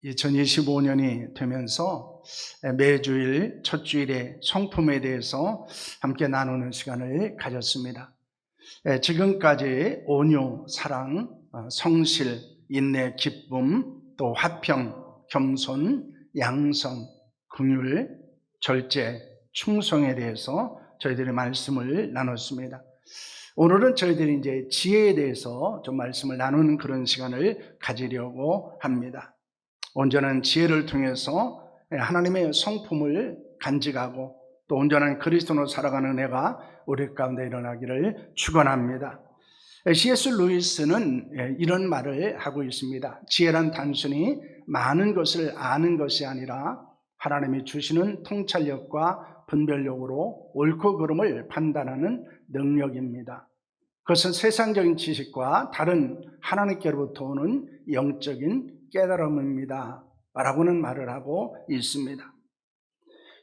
2025년이 되면서 매주일 첫 주일에 성품에 대해서 함께 나누는 시간을 가졌습니다. 지금까지 온유, 사랑, 성실, 인내, 기쁨, 또 화평, 겸손, 양성, 긍휼, 절제, 충성에 대해서 저희들이 말씀을 나눴습니다. 오늘은 저희들이 이제 지혜에 대해서 좀 말씀을 나누는 그런 시간을 가지려고 합니다. 온전한 지혜를 통해서 하나님의 성품을 간직하고 또 온전한 그리스도로 살아가는 은혜가 우리 가운데 일어나기를 축원합니다. C.S. 루이스는 이런 말을 하고 있습니다. 지혜란 단순히 많은 것을 아는 것이 아니라 하나님이 주시는 통찰력과 분별력으로 옳고 그름을 판단하는 능력입니다. 그것은 세상적인 지식과 다른 하나님께로부터 오는 영적인 깨달음입니다 라고는 말을 하고 있습니다.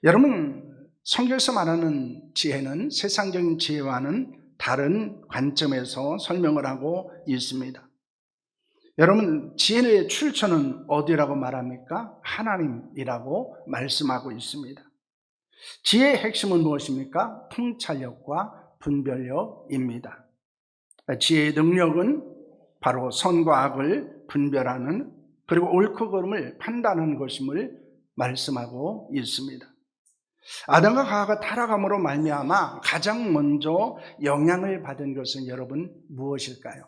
여러분, 성경에서 말하는 지혜는 세상적인 지혜와는 다른 관점에서 설명을 하고 있습니다. 여러분, 지혜의 출처는 어디라고 말합니까? 하나님이라고 말씀하고 있습니다. 지혜의 핵심은 무엇입니까? 통찰력과 분별력입니다. 지혜의 능력은 바로 선과 악을 분별하는, 그리고 옳고 그름을 판단하는 것임을 말씀하고 있습니다. 아담과 하와가 타락함으로 말미암아 가장 먼저 영향을 받은 것은 여러분 무엇일까요?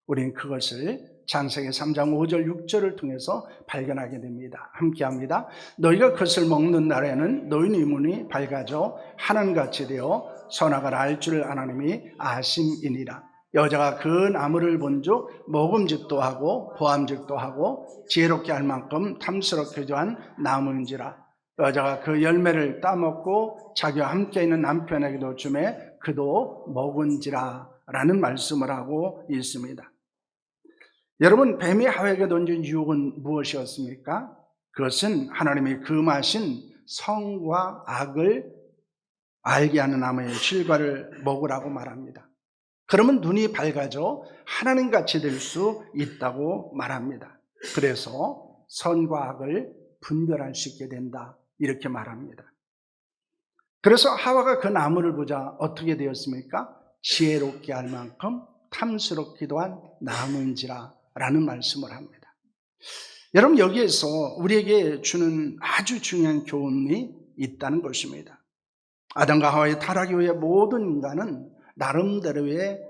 우리는 그것을 창세기 3장 5절 6절을 통해서 발견하게 됩니다. 함께합니다. 너희가 그것을 먹는 날에는 너희 눈이 밝아져 하나님같이 되어 선악을 알 줄 하나님이 아심이니라. 여자가 그 나무를 본즉 먹음직도 하고 보암직도 하고 지혜롭게 할 만큼 탐스럽기도 한 나무인지라. 여자가 그 열매를 따먹고 자기와 함께 있는 남편에게도 주매 그도 먹은지라 라는 말씀을 하고 있습니다. 여러분, 뱀이 하와에게 던진 유혹은 무엇이었습니까? 그것은 하나님이 금하신 성과 악을 알게 하는 나무의 실과를 먹으라고 말합니다. 그러면 눈이 밝아져 하나님같이 될 수 있다고 말합니다. 그래서 선과 악을 분별할 수 있게 된다 이렇게 말합니다. 그래서 하와가 그 나무를 보자 어떻게 되었습니까? 지혜롭게 할 만큼 탐스럽기도 한 나무인지라 라는 말씀을 합니다. 여러분, 여기에서 우리에게 주는 아주 중요한 교훈이 있다는 것입니다. 아담과 하와의 타락 이후에 모든 인간은 나름대로의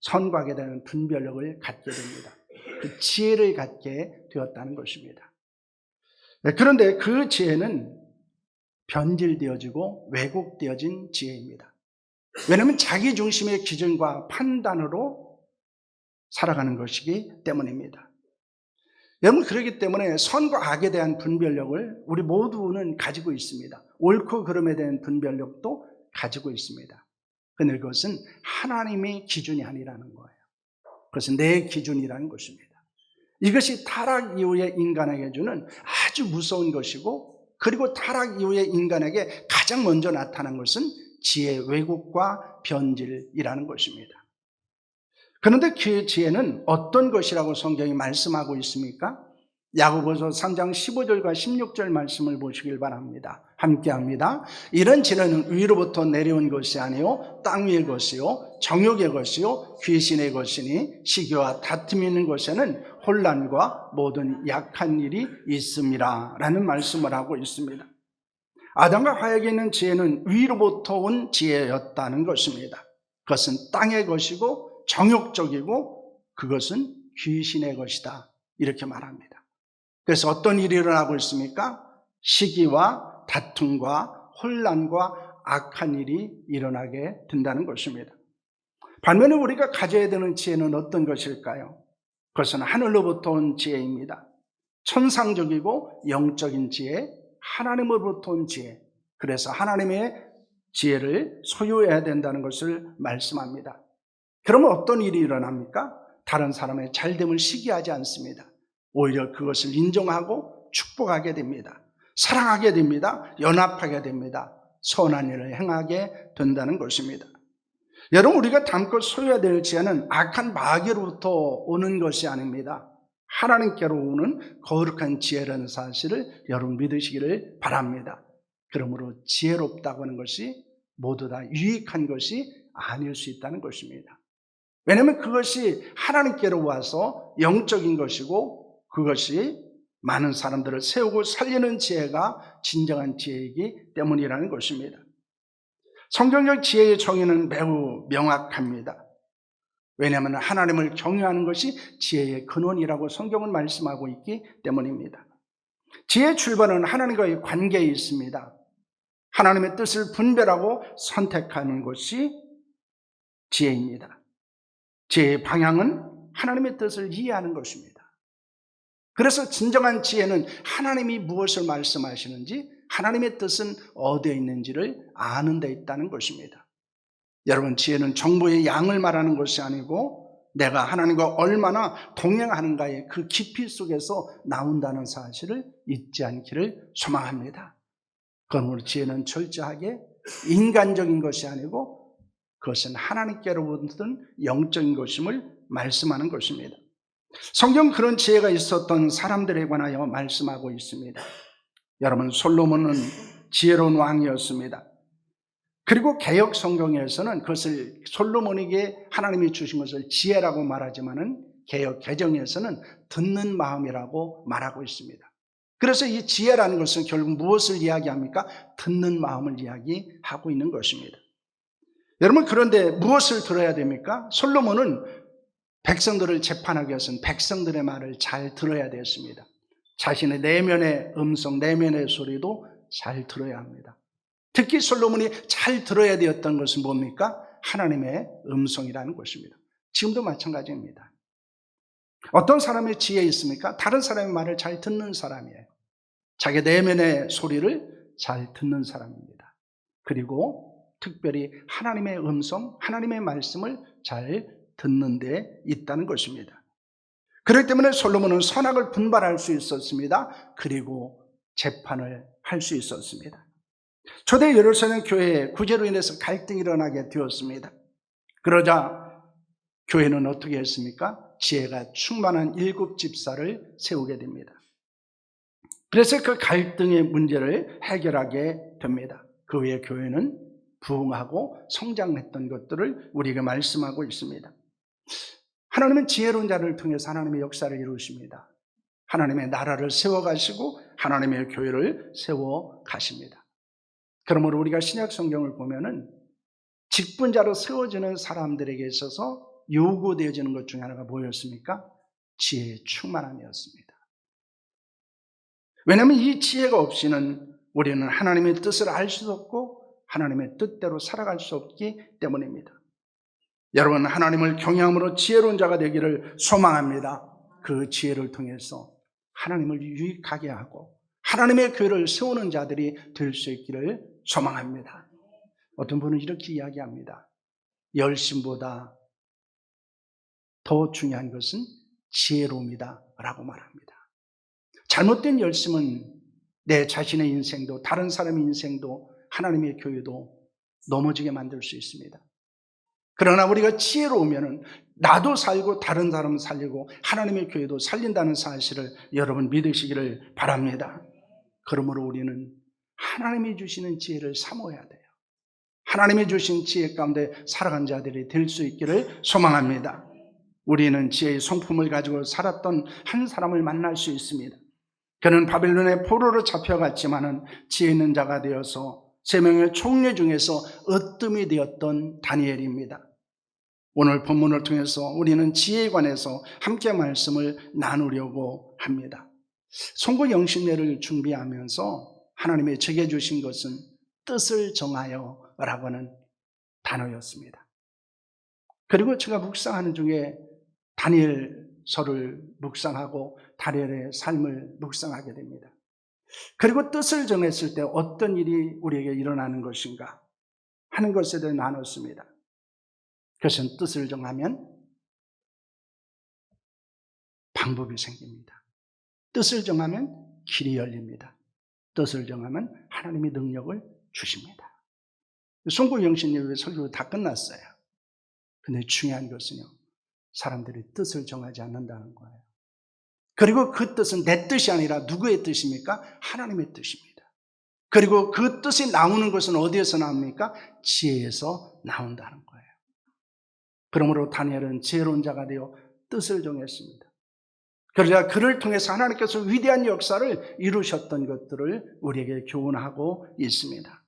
선과 악에 대한 분별력을 갖게 됩니다. 그 지혜를 갖게 되었다는 것입니다. 그런데 그 지혜는 변질되어지고 왜곡되어진 지혜입니다. 왜냐하면 자기 중심의 기준과 판단으로 살아가는 것이기 때문입니다. 여러분, 그렇기 때문에 선과 악에 대한 분별력을 우리 모두는 가지고 있습니다. 옳고 그름에 대한 분별력도 가지고 있습니다. 그런데 그것은 하나님의 기준이 아니라는 거예요. 그것은 내 기준이라는 것입니다. 이것이 타락 이후의 인간에게 주는 아주 무서운 것이고, 그리고 타락 이후의 인간에게 가장 먼저 나타난 것은 지혜의 왜곡과 변질이라는 것입니다. 그런데 그 지혜는 어떤 것이라고 성경이 말씀하고 있습니까? 야고보서 3장 15절과 16절 말씀을 보시길 바랍니다. 함께합니다. 이런 지혜는 위로부터 내려온 것이 아니요 땅 위의 것이요 정욕의 것이요 귀신의 것이니 시기와 다툼이 있는 것에는 혼란과 모든 약한 일이 있음이라 라는 말씀을 하고 있습니다. 아담과 하와에게 있는 지혜는 위로부터 온 지혜였다는 것입니다. 그것은 땅의 것이고 정욕적이고 그것은 귀신의 것이다 이렇게 말합니다. 그래서 어떤 일이 일어나고 있습니까? 시기와 다툼과 혼란과 악한 일이 일어나게 된다는 것입니다. 반면에 우리가 가져야 되는 지혜는 어떤 것일까요? 그것은 하늘로부터 온 지혜입니다. 천상적이고 영적인 지혜, 하나님으로부터 온 지혜. 그래서 하나님의 지혜를 소유해야 된다는 것을 말씀합니다. 그러면 어떤 일이 일어납니까? 다른 사람의 잘됨을 시기하지 않습니다. 오히려 그것을 인정하고 축복하게 됩니다. 사랑하게 됩니다. 연합하게 됩니다. 선한 일을 행하게 된다는 것입니다. 여러분, 우리가 담고 소유해야 될 지혜는 악한 마귀로부터 오는 것이 아닙니다. 하나님께로 오는 거룩한 지혜라는 사실을 여러분 믿으시기를 바랍니다. 그러므로 지혜롭다고 하는 것이 모두 다 유익한 것이 아닐 수 있다는 것입니다. 왜냐하면 그것이 하나님께로 와서 영적인 것이고 그것이 많은 사람들을 세우고 살리는 지혜가 진정한 지혜이기 때문이라는 것입니다. 성경적 지혜의 정의는 매우 명확합니다. 왜냐하면 하나님을 경외하는 것이 지혜의 근원이라고 성경은 말씀하고 있기 때문입니다. 지혜의 출발은 하나님과의 관계에 있습니다. 하나님의 뜻을 분별하고 선택하는 것이 지혜입니다. 지혜의 방향은 하나님의 뜻을 이해하는 것입니다. 그래서 진정한 지혜는 하나님이 무엇을 말씀하시는지, 하나님의 뜻은 어디에 있는지를 아는 데 있다는 것입니다. 여러분, 지혜는 정보의 양을 말하는 것이 아니고 내가 하나님과 얼마나 동행하는가의 그 깊이 속에서 나온다는 사실을 잊지 않기를 소망합니다. 그러므로 지혜는 철저하게 인간적인 것이 아니고 그것은 하나님께로부터 영적인 것임을 말씀하는 것입니다. 성경 그런 지혜가 있었던 사람들에 관하여 말씀하고 있습니다. 여러분, 솔로몬은 지혜로운 왕이었습니다. 그리고 개역 성경에서는 그것을 솔로몬에게 하나님이 주신 것을 지혜라고 말하지만은 개역 개정에서는 듣는 마음이라고 말하고 있습니다. 그래서 이 지혜라는 것은 결국 무엇을 이야기합니까? 듣는 마음을 이야기하고 있는 것입니다. 여러분, 그런데 무엇을 들어야 됩니까? 솔로몬은 백성들을 재판하기 위해서는 백성들의 말을 잘 들어야 되었습니다. 자신의 내면의 음성, 내면의 소리도 잘 들어야 합니다. 특히 솔로몬이 잘 들어야 되었던 것은 뭡니까? 하나님의 음성이라는 것입니다. 지금도 마찬가지입니다. 어떤 사람의 지혜 있습니까? 다른 사람의 말을 잘 듣는 사람이에요. 자기 내면의 소리를 잘 듣는 사람입니다. 그리고 특별히 하나님의 음성, 하나님의 말씀을 잘 듣는 데 있다는 것입니다. 그렇기 때문에 솔로몬은 선악을 분별할 수 있었습니다. 그리고 재판을 할 수 있었습니다. 초대 예루살렘 교회에 구제로 인해서 갈등이 일어나게 되었습니다. 그러자 교회는 어떻게 했습니까? 지혜가 충만한 7 집사를 세우게 됩니다. 그래서 그 갈등의 문제를 해결하게 됩니다. 그 후에 교회는 부흥하고 성장했던 것들을 우리에게 말씀하고 있습니다. 하나님은 지혜로운 자를 통해서 하나님의 역사를 이루십니다. 하나님의 나라를 세워가시고 하나님의 교회를 세워가십니다. 그러므로 우리가 신약 성경을 보면은 직분자로 세워지는 사람들에게 있어서 요구되어지는 것 중에 하나가 뭐였습니까? 지혜의 충만함이었습니다. 왜냐하면 이 지혜가 없이는 우리는 하나님의 뜻을 알 수도 없고 하나님의 뜻대로 살아갈 수 없기 때문입니다. 여러분, 하나님을 경외함으로 지혜로운 자가 되기를 소망합니다. 그 지혜를 통해서 하나님을 유익하게 하고 하나님의 교회를 세우는 자들이 될 수 있기를 소망합니다. 어떤 분은 이렇게 이야기합니다. 열심보다 더 중요한 것은 지혜로움이다 라고 말합니다. 잘못된 열심은 내 자신의 인생도 다른 사람의 인생도 하나님의 교회도 넘어지게 만들 수 있습니다. 그러나 우리가 지혜로우면 나도 살고 다른 사람 살리고 하나님의 교회도 살린다는 사실을 여러분 믿으시기를 바랍니다. 그러므로 우리는 하나님이 주시는 지혜를 사모해야 돼요. 하나님이 주신 지혜 가운데 살아간 자들이 될 수 있기를 소망합니다. 우리는 지혜의 성품을 가지고 살았던 한 사람을 만날 수 있습니다. 그는 바빌론의 포로로 잡혀갔지만은 지혜 있는 자가 되어서 3명의 총리 중에서 으뜸이 되었던 다니엘입니다. 오늘 본문을 통해서 우리는 지혜에 관해서 함께 말씀을 나누려고 합니다. 송구 영신례를 준비하면서 하나님의 제게 주신 것은 뜻을 정하여 라고 하는 단어였습니다. 그리고 제가 묵상하는 중에 다니엘서를 묵상하고 다니엘의 삶을 묵상하게 됩니다. 그리고 뜻을 정했을 때 어떤 일이 우리에게 일어나는 것인가 하는 것에 대해 나눴습니다. 그것은 뜻을 정하면 방법이 생깁니다. 뜻을 정하면 길이 열립니다. 뜻을 정하면 하나님의 능력을 주십니다. 송구 영신예배 설교 다 끝났어요. 근데 중요한 것은요, 사람들이 뜻을 정하지 않는다는 거예요. 그리고 그 뜻은 내 뜻이 아니라 누구의 뜻입니까? 하나님의 뜻입니다. 그리고 그 뜻이 나오는 것은 어디에서 나옵니까? 지혜에서 나온다는 거예요. 그러므로 다니엘은 지혜로운 자가 되어 뜻을 정했습니다. 그러자 그를 통해서 하나님께서 위대한 역사를 이루셨던 것들을 우리에게 교훈하고 있습니다.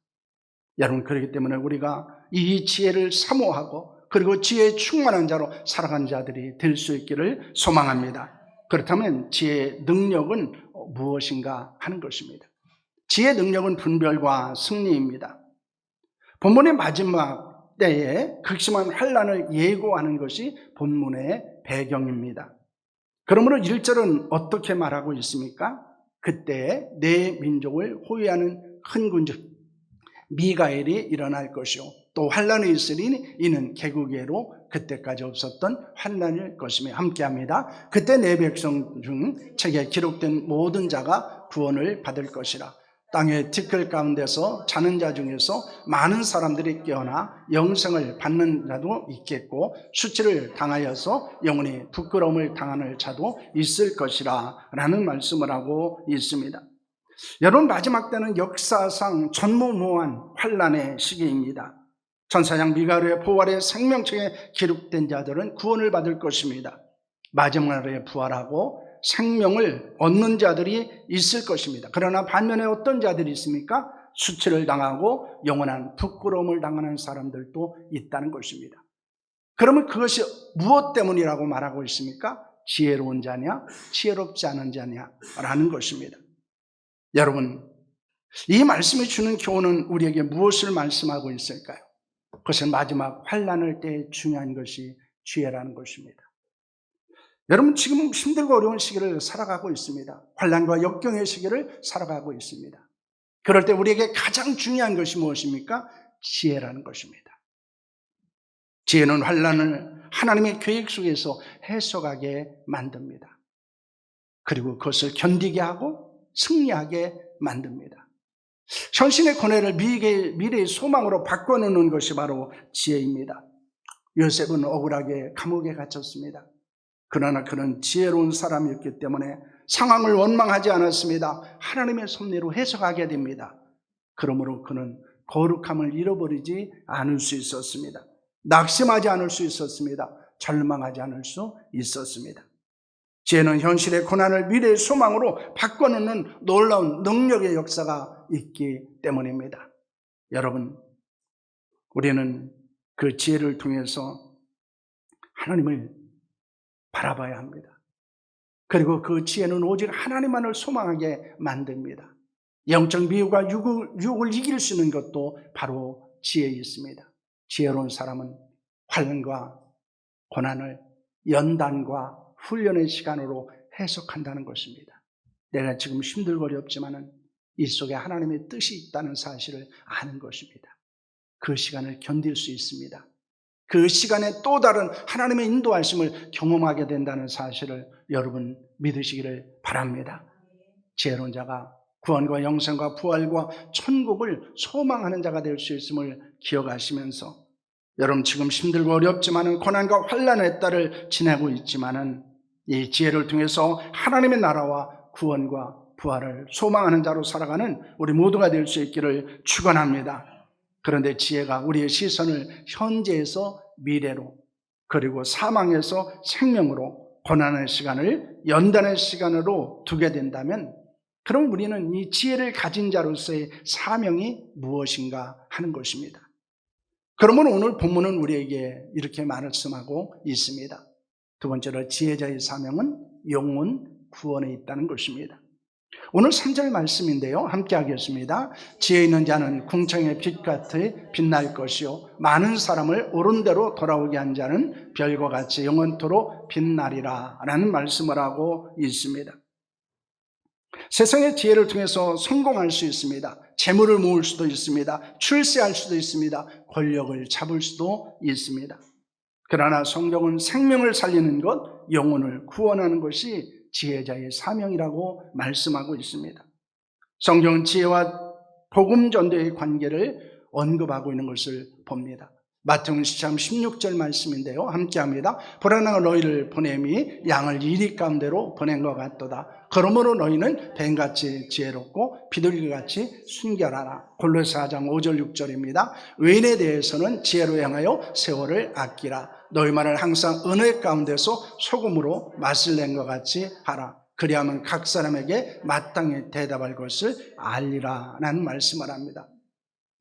여러분, 그렇기 때문에 우리가 이 지혜를 사모하고 그리고 지혜에 충만한 자로 살아가는 자들이 될 수 있기를 소망합니다. 그렇다면 지혜의 능력은 무엇인가 하는 것입니다. 지혜의 능력은 분별과 승리입니다. 본문의 마지막 때에 극심한 환난을 예고하는 것이 본문의 배경입니다. 그러므로 1절은 어떻게 말하고 있습니까? 그때 내 민족을 호위하는 큰 군주 미가엘이 일어날 것이요 또 환난이 있으니 이는 개국예로 그때까지 없었던 환난일 것이며 함께합니다. 그때 내 백성 중 책에 기록된 모든 자가 구원을 받을 것이라. 땅의 티끌 가운데서 자는 자 중에서 많은 사람들이 깨어나 영생을 받는 자도 있겠고 수치를 당하여서 영원히 부끄러움을 당하는 자도 있을 것이라 라는 말씀을 하고 있습니다. 여러분, 마지막 때는 역사상 전무후무한 환난의 시기입니다. 천사장 미가엘의 부활의 생명책에 기록된 자들은 구원을 받을 것입니다. 마지막 날에 부활하고 생명을 얻는 자들이 있을 것입니다. 그러나 반면에 어떤 자들이 있습니까? 수치를 당하고 영원한 부끄러움을 당하는 사람들도 있다는 것입니다. 그러면 그것이 무엇 때문이라고 말하고 있습니까? 지혜로운 자냐, 지혜롭지 않은 자냐라는 것입니다. 여러분, 이 말씀이 주는 교훈은 우리에게 무엇을 말씀하고 있을까요? 그것은 마지막 환난을 때 중요한 것이 지혜라는 것입니다. 여러분, 지금 힘들고 어려운 시기를 살아가고 있습니다. 환난과 역경의 시기를 살아가고 있습니다. 그럴 때 우리에게 가장 중요한 것이 무엇입니까? 지혜라는 것입니다. 지혜는 환난을 하나님의 계획 속에서 해석하게 만듭니다. 그리고 그것을 견디게 하고 승리하게 만듭니다. 현실의 고뇌를 미래의 소망으로 바꿔놓는 것이 바로 지혜입니다. 요셉은 억울하게 감옥에 갇혔습니다. 그러나 그는 지혜로운 사람이었기 때문에 상황을 원망하지 않았습니다. 하나님의 섭리로 해석하게 됩니다. 그러므로 그는 거룩함을 잃어버리지 않을 수 있었습니다. 낙심하지 않을 수 있었습니다. 절망하지 않을 수 있었습니다. 지혜는 현실의 고난을 미래의 소망으로 바꿔놓는 놀라운 능력의 역사가 있기 때문입니다. 여러분, 우리는 그 지혜를 통해서 하나님을 바라봐야 합니다. 그리고 그 지혜는 오직 하나님만을 소망하게 만듭니다. 영적 미혹과 유혹을 이길 수 있는 것도 바로 지혜에 있습니다. 지혜로운 사람은 환난과 고난을 연단과 훈련의 시간으로 해석한다는 것입니다. 내가 지금 힘들고 어렵지만은 이 속에 하나님의 뜻이 있다는 사실을 아는 것입니다. 그 시간을 견딜 수 있습니다. 그 시간에 또 다른 하나님의 인도하심을 경험하게 된다는 사실을 여러분 믿으시기를 바랍니다. 지혜로운 자가 구원과 영생과 부활과 천국을 소망하는 자가 될 수 있음을 기억하시면서 여러분 지금 힘들고 어렵지만은 고난과 환난의 때를 지내고 있지만은 이 지혜를 통해서 하나님의 나라와 구원과 부활을 소망하는 자로 살아가는 우리 모두가 될 수 있기를 축원합니다. 그런데 지혜가 우리의 시선을 현재에서 미래로 그리고 사망에서 생명으로 고난의 시간을 연단의 시간으로 두게 된다면 그럼 우리는 이 지혜를 가진 자로서의 사명이 무엇인가 하는 것입니다. 그러면 오늘 본문은 우리에게 이렇게 말씀하고 있습니다. 두 번째로 지혜자의 사명은 영혼 구원에 있다는 것입니다. 오늘 3절 말씀인데요. 함께 하겠습니다. 지혜 있는 자는 궁창의 빛같이 빛날 것이요 많은 사람을 옳은 대로 돌아오게 한 자는 별과 같이 영원토록 빛나리라 라는 말씀을 하고 있습니다. 세상의 지혜를 통해서 성공할 수 있습니다. 재물을 모을 수도 있습니다. 출세할 수도 있습니다. 권력을 잡을 수도 있습니다. 그러나 성경은 생명을 살리는 것, 영혼을 구원하는 것이 지혜자의 사명이라고 말씀하고 있습니다. 성경은 지혜와 복음 전도의 관계를 언급하고 있는 것을 봅니다. 마태복음 10장 16절 말씀인데요. 함께합니다. 보라나가 너희를 보냄이 양을 이리 가운데로 보낸 것 같도다. 그러므로 너희는 뱀같이 지혜롭고 비둘기같이 순결하라. 골로새 4장 5절 6절입니다. 외인에 대해서는 지혜로 향하여 세월을 아끼라. 너희 말을 항상 은혜 가운데서 소금으로 맛을 낸 것 같이 하라. 그리하면 각 사람에게 마땅히 대답할 것을 알리라 라는 말씀을 합니다.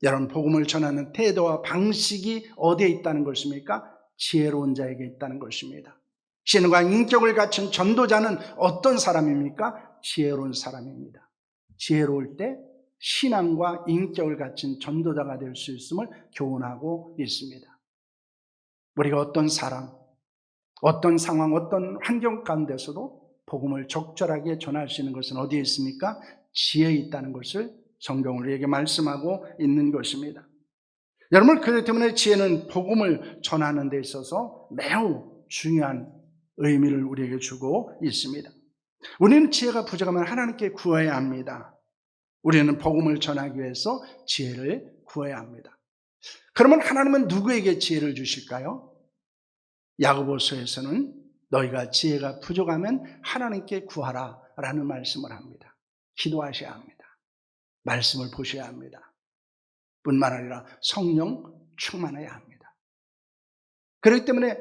여러분, 복음을 전하는 태도와 방식이 어디에 있다는 것입니까? 지혜로운 자에게 있다는 것입니다. 신과 인격을 갖춘 전도자는 어떤 사람입니까? 지혜로운 사람입니다. 지혜로울 때 신앙과 인격을 갖춘 전도자가 될 수 있음을 교훈하고 있습니다. 우리가 어떤 사람, 어떤 상황, 어떤 환경 가운데서도 복음을 적절하게 전할 수 있는 것은 어디에 있습니까? 지혜에 있다는 것을 성경을 우리에게 말씀하고 있는 것입니다. 여러분, 그렇기 때문에 지혜는 복음을 전하는 데 있어서 매우 중요한 의미를 우리에게 주고 있습니다. 우리는 지혜가 부족하면 하나님께 구해야 합니다. 우리는 복음을 전하기 위해서 지혜를 구해야 합니다. 그러면 하나님은 누구에게 지혜를 주실까요? 야고보서에서는 너희가 지혜가 부족하면 하나님께 구하라 라는 말씀을 합니다. 기도하셔야 합니다. 말씀을 보셔야 합니다. 뿐만 아니라 성령 충만해야 합니다. 그렇기 때문에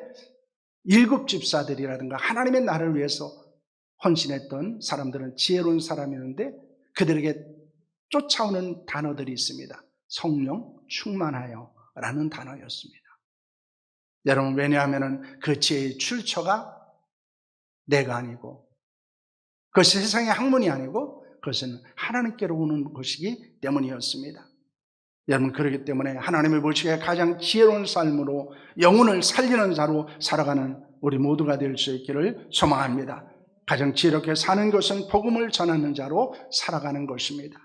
일곱 집사들이라든가 하나님의 나라를 위해서 헌신했던 사람들은 지혜로운 사람이었는데 그들에게 쫓아오는 단어들이 있습니다. 성령 충만하여 라는 단어였습니다. 여러분, 왜냐하면 그 지혜의 출처가 내가 아니고 그것이 세상의 학문이 아니고 그것은 하나님께로 오는 것이기 때문이었습니다. 여러분, 그렇기 때문에 하나님을 보시기에 가장 지혜로운 삶으로 영혼을 살리는 자로 살아가는 우리 모두가 될 수 있기를 소망합니다. 가장 지혜롭게 사는 것은 복음을 전하는 자로 살아가는 것입니다.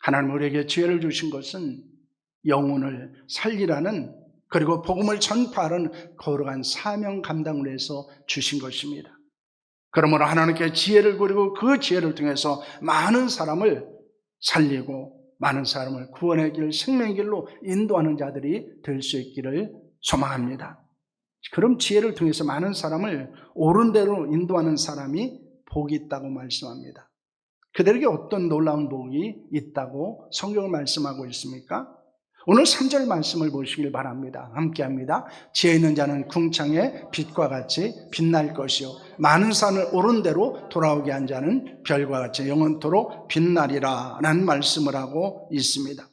하나님 우리에게 지혜를 주신 것은 영혼을 살리라는, 그리고 복음을 전파하는 거룩한 사명 감당을 해서 주신 것입니다. 그러므로 하나님께 지혜를 구리고 그 지혜를 통해서 많은 사람을 살리고 많은 사람을 구원의 길, 생명의 길로 인도하는 자들이 될 수 있기를 소망합니다. 그럼 지혜를 통해서 많은 사람을 옳은 대로 인도하는 사람이 복이 있다고 말씀합니다. 그들에게 어떤 놀라운 복이 있다고 성경을 말씀하고 있습니까? 오늘 3절 말씀을 보시길 바랍니다. 함께합니다. 지혜 있는 자는 궁창의 빛과 같이 빛날 것이요 많은 산을 오른 대로 돌아오게 한 자는 별과 같이 영원토록 빛나리라 라는 말씀을 하고 있습니다.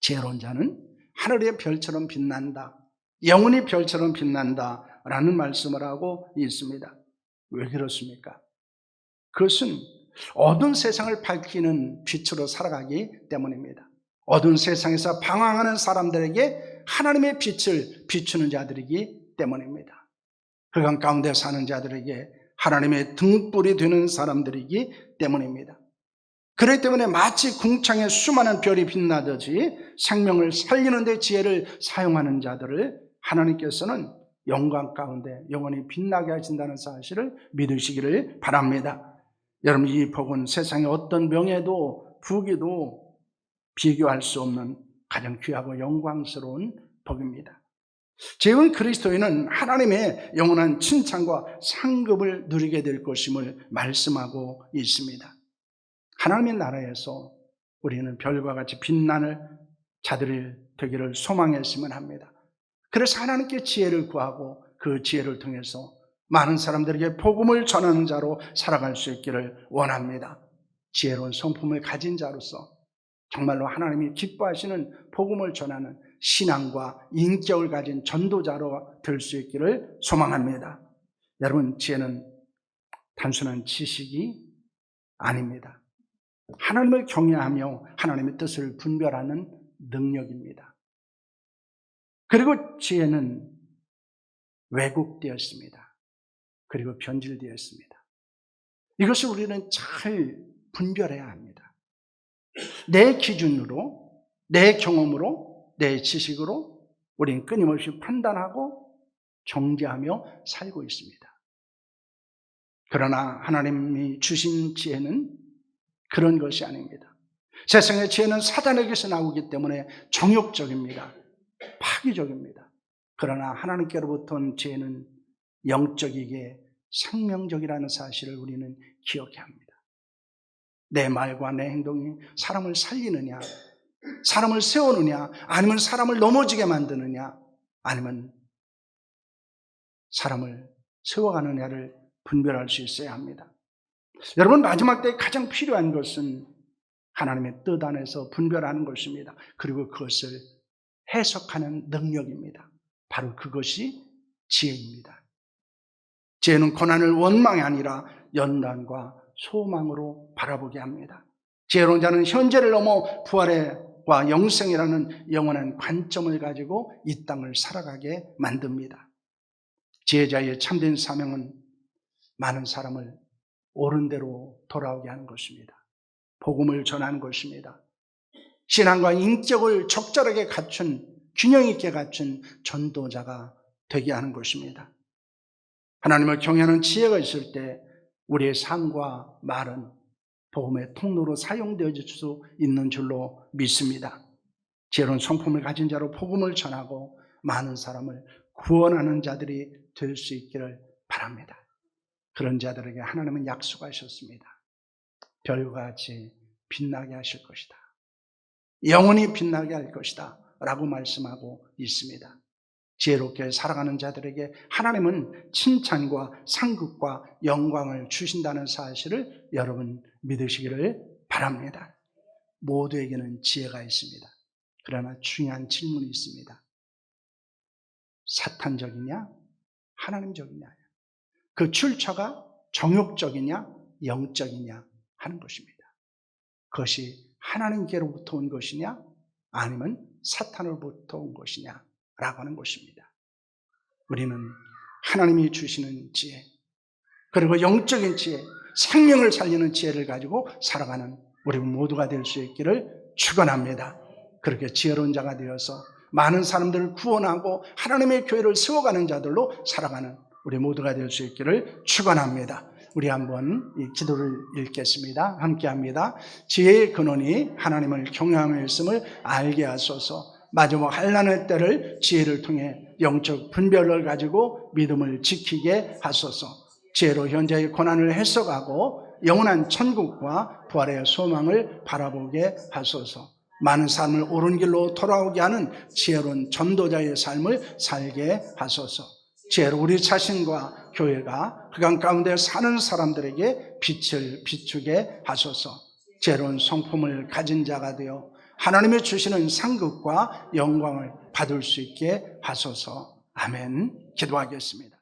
지혜로운 자는 하늘의 별처럼 빛난다, 영원히 별처럼 빛난다 라는 말씀을 하고 있습니다. 왜 그렇습니까? 그것은 어두운 세상을 밝히는 빛으로 살아가기 때문입니다. 어두운 세상에서 방황하는 사람들에게 하나님의 빛을 비추는 자들이기 때문입니다. 흑암 가운데 사는 자들에게 하나님의 등불이 되는 사람들이기 때문입니다. 그렇기 때문에 마치 궁창에 수많은 별이 빛나듯이 생명을 살리는 데 지혜를 사용하는 자들을 하나님께서는 영광 가운데 영원히 빛나게 하신다는 사실을 믿으시기를 바랍니다. 여러분, 이 복은 세상의 어떤 명예도 부귀도 비교할 수 없는 가장 귀하고 영광스러운 복입니다. 재혼 그리스도인은 하나님의 영원한 칭찬과 상급을 누리게 될 것임을 말씀하고 있습니다. 하나님의 나라에서 우리는 별과 같이 빛나는 자들이 되기를 소망했으면 합니다. 그래서 하나님께 지혜를 구하고 그 지혜를 통해서 많은 사람들에게 복음을 전하는 자로 살아갈 수 있기를 원합니다. 지혜로운 성품을 가진 자로서 정말로 하나님이 기뻐하시는 복음을 전하는 신앙과 인격을 가진 전도자로 될 수 있기를 소망합니다. 여러분, 지혜는 단순한 지식이 아닙니다. 하나님을 경외하며 하나님의 뜻을 분별하는 능력입니다. 그리고 지혜는 왜곡되었습니다. 그리고 변질되었습니다. 이것을 우리는 잘 분별해야 합니다. 내 기준으로, 내 경험으로, 내 지식으로 우리는 끊임없이 판단하고 정죄하며 살고 있습니다. 그러나 하나님이 주신 지혜는 그런 것이 아닙니다. 세상의 지혜는 사단에게서 나오기 때문에 정욕적입니다. 파괴적입니다. 그러나 하나님께로부터 온 지혜는 영적이게 생명적이라는 사실을 우리는 기억해야 합니다. 내 말과 내 행동이 사람을 살리느냐, 사람을 세우느냐, 아니면 사람을 넘어지게 만드느냐, 아니면 사람을 세워가느냐를 분별할 수 있어야 합니다. 여러분, 마지막 때에 가장 필요한 것은 하나님의 뜻 안에서 분별하는 것입니다. 그리고 그것을 해석하는 능력입니다. 바로 그것이 지혜입니다. 지혜는 고난을 원망이 아니라 연단과 소망으로 바라보게 합니다. 지혜로운 자는 현재를 넘어 부활과 영생이라는 영원한 관점을 가지고 이 땅을 살아가게 만듭니다. 지혜자의 참된 사명은 많은 사람을 옳은 대로 돌아오게 하는 것입니다. 복음을 전하는 것입니다. 신앙과 인격을 적절하게 갖춘, 균형 있게 갖춘 전도자가 되게 하는 것입니다. 하나님을 경외하는 지혜가 있을 때 우리의 삶과 말은 복음의 통로로 사용되어질 수 있는 줄로 믿습니다. 지혜로운 성품을 가진 자로 복음을 전하고 많은 사람을 구원하는 자들이 될 수 있기를 바랍니다. 그런 자들에게 하나님은 약속하셨습니다. 별과 같이 빛나게 하실 것이다. 영원히 빛나게 할 것이다 라고 말씀하고 있습니다. 지혜롭게 살아가는 자들에게 하나님은 칭찬과 상급과 영광을 주신다는 사실을 여러분 믿으시기를 바랍니다. 모두에게는 지혜가 있습니다. 그러나 중요한 질문이 있습니다. 사탄적이냐? 하나님적이냐? 그 출처가 정욕적이냐? 영적이냐? 하는 것입니다. 그것이 하나님께로부터 온 것이냐? 아니면 사탄으로부터 온 것이냐? 라고 하는 것입니다. 우리는 하나님이 주시는 지혜, 그리고 영적인 지혜, 생명을 살리는 지혜를 가지고 살아가는 우리 모두가 될 수 있기를 축원합니다. 그렇게 지혜로운 자가 되어서 많은 사람들을 구원하고 하나님의 교회를 세워가는 자들로 살아가는 우리 모두가 될 수 있기를 축원합니다. 우리 한번 이 기도를 읽겠습니다. 함께합니다. 지혜의 근원이 하나님을 경외하며 있음을 알게 하소서. 마지막 환난의 때를 지혜를 통해 영적 분별을 가지고 믿음을 지키게 하소서. 지혜로 현재의 고난을 해석하고 영원한 천국과 부활의 소망을 바라보게 하소서. 많은 삶을 옳은 길로 돌아오게 하는 지혜로운 전도자의 삶을 살게 하소서. 지혜로 우리 자신과 교회가 그간 가운데 사는 사람들에게 빛을 비추게 하소서. 지혜로운 성품을 가진 자가 되어 하나님이 주시는 상급과 영광을 받을 수 있게 하소서. 아멘. 기도하겠습니다.